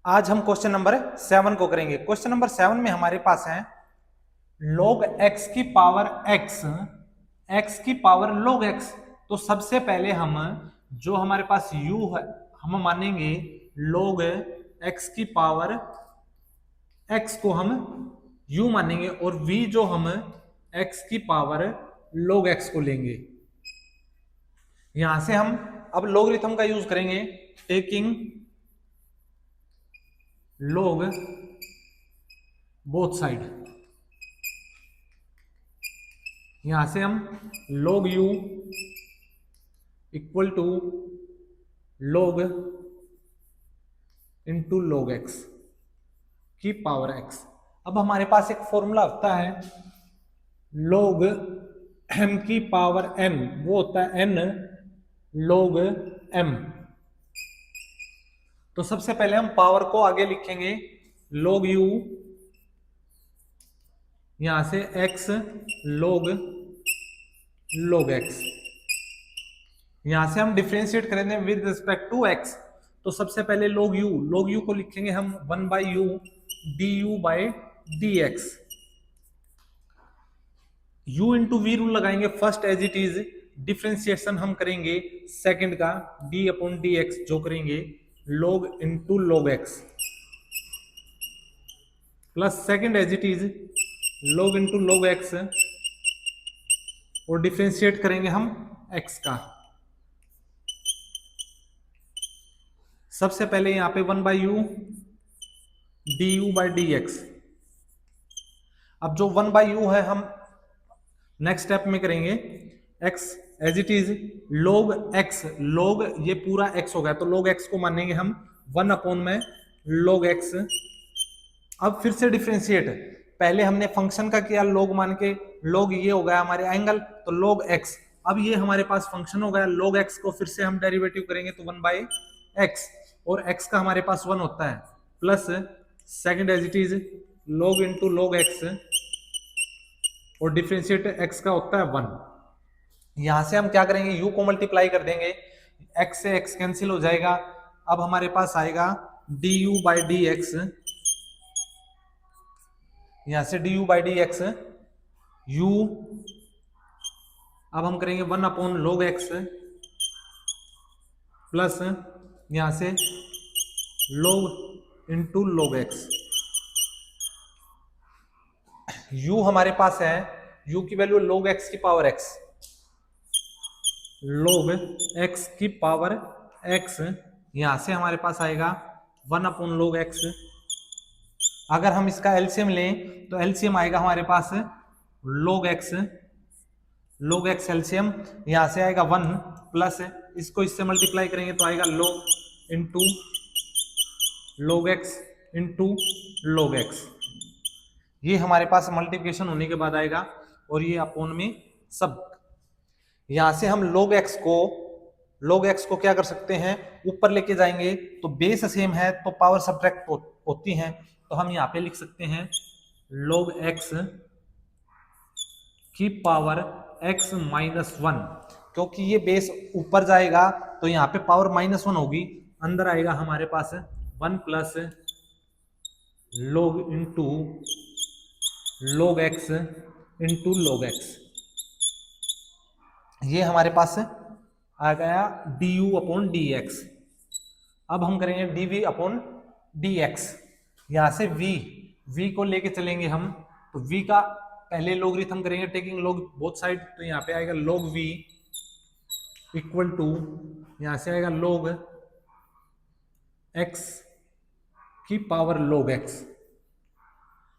आज हम question number 7 को करेंगे। क्वेश्चन नंबर 7 में हमारे पास है log x की पावर x की पावर log x। तो सबसे पहले हम जो हमारे पास u है हम मानेंगे log x की पावर x को हम u मानेंगे और v जो हम x की पावर log x को लेंगे। यहां से हम अब लॉगरिथम का यूज करेंगे, टेकिंग log बोथ साइड। यहां से हम log u equal to log into log x की पावर x। अब हमारे पास एक फॉर्मूला होता है log m की पावर n, वो होता है n log m। तो सबसे पहले हम पावर को आगे लिखेंगे log u, यहां से x log x। यहां से हम डिफरेंशिएट करेंगे विद रिस्पेक्ट टू x। तो सबसे पहले log u को लिखेंगे हम 1/u du/dx। u into v rule लगाएंगे first as it is, differentiation हम करेंगे सेकंड का d/dx जो करेंगे log into log x plus second as it is log into log x और डिफरेंशिएट करेंगे हम x का। सबसे पहले यहां पे 1/u du/dx। अब जो 1/u है हम नेक्स्ट स्टेप में करेंगे x as it is log x, log ये पूरा x हो गया तो log x को मानेंगे हम 1 में log x। अब फिर से डिफरेंशिएट, पहले हमने फंक्शन का किया log मान के, log ये हो गया हमारे एंगल तो log x। अब ये हमारे पास फंक्शन हो गया log x को फिर से हम डेरिवेटिव करेंगे तो 1/x और x का हमारे पास 1 होता है plus second as it is log into log x और डिफरेंशिएट x का होता है 1। यहां से हम क्या करेंगे u को मल्टीप्लाई कर देंगे, x से x कैंसिल हो जाएगा। अब हमारे पास आएगा du/dx, यहां से du/dx u, अब हम करेंगे 1/log x प्लस यहां से log into log x। u हमारे पास है, u की वैल्यू log x की पावर x, log x की पावर x। यहां से हमारे पास आएगा 1/log x। अगर हम इसका एलसीएम लें तो एलसीएम आएगा हमारे पास log x एलसीएम, यहां से आएगा 1 प्लस इसको इससे मल्टीप्लाई करेंगे तो आएगा log into log x into log x। ये हमारे पास मल्टीप्लिकेशन होने के बाद आएगा और ये अपोन में सब। यहां से हम log x को क्या कर सकते हैं, ऊपर लेके जाएंगे तो बेस सेम है तो पावर सब्ट्रैक्ट होती है। तो हम यहां पे लिख सकते हैं log x की पावर x -1, क्योंकि ये बेस ऊपर जाएगा तो यहाँ पे पावर -1 होगी, अंदर आएगा हमारे पास 1 plus log into log x into log x। ये हमारे पास आ गया du/dx। अब हम करेंगे dv/dx। यहां से v को लेके चलेंगे हम तो v का पहले लॉगरिथम करेंगे टेकिंग log बोथ साइड। तो यहाँ पे आएगा log v इक्वल टू, यहां से आएगा log x की पावर log x।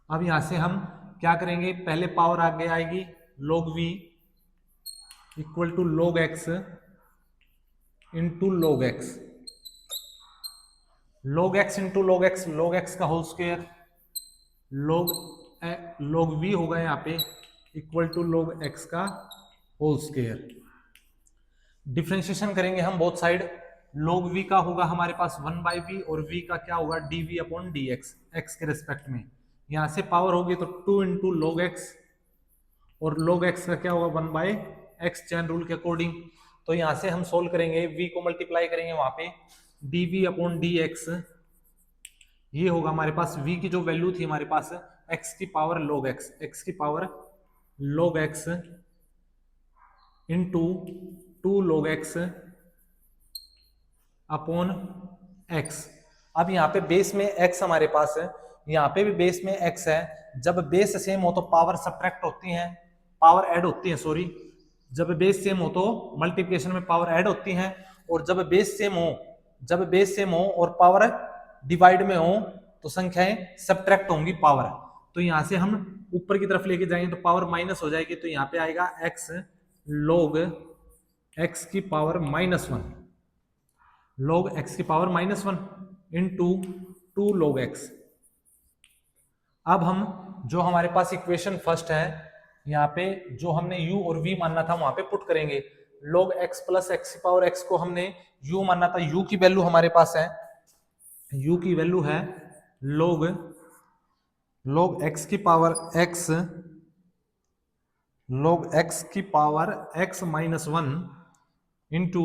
अब यहां से हम क्या करेंगे, पहले पावर आगे आएगी log v equal to log x into log x, log x into log x का होल स्क्वायर log v होगा यहाँ पे इक्वल टू log x का होल स्क्वायर। डिफरेंशिएशन करेंगे हम बोथ साइड, log v का होगा हमारे पास 1/v और v का क्या होगा dv/dx x के रेस्पेक्ट में। यहां से पावर होगी तो 2 इंटू log x और log x का क्या होगा 1/x चैन रूल के अकॉर्डिंग। तो यहां से हम सोल्व करेंगे, v को मल्टीप्लाई करेंगे वहां पे dv/dx ये होगा हमारे पास v की जो वैल्यू थी हमारे पास x की पावर log x, x की power log x into 2 log x upon x। अब यहाँ पे बेस में x हमारे पास है, यहाँ पे भी बेस में x है। जब बेस सेम हो तो पावर सब्ट्रैक्ट होती है, पावर ऐड होती है, सॉरी, जब बेस सेम हो तो मल्टीप्लिकेशन में पावर ऐड होती है, और जब बेस सेम हो, जब बेस सेम हो और पावर डिवाइड में हो तो संख्याएं सब्ट्रैक्ट होंगी पावर। तो यहां से हम ऊपर की तरफ लेके जाएंगे तो पावर माइनस हो जाएगी, तो यहाँ पे आएगा x log x की पावर -1, log x की पावर -1 इंटू 2 log x। अब हम जो हमारे पास इक्वेशन फर्स्ट है, यहाँ पे जो हमने u और v मानना था वहां पे पुट करेंगे। log x प्लस x की पावर x को हमने u मानना था, u की वैल्यू हमारे पास है, u की वैल्यू है log x की पावर x, log x की power x -1 into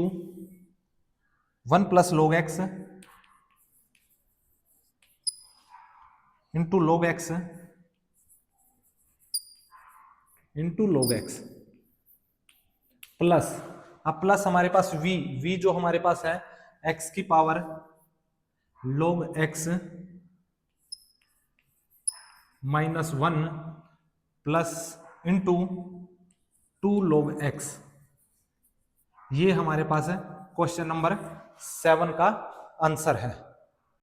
1 plus log x into log x into log x plus, अब प्लस हमारे पास v जो हमारे पास है x की power log x -1 plus into 2 log x। ये हमारे पास है क्वेश्चन नंबर 7 का आंसर है।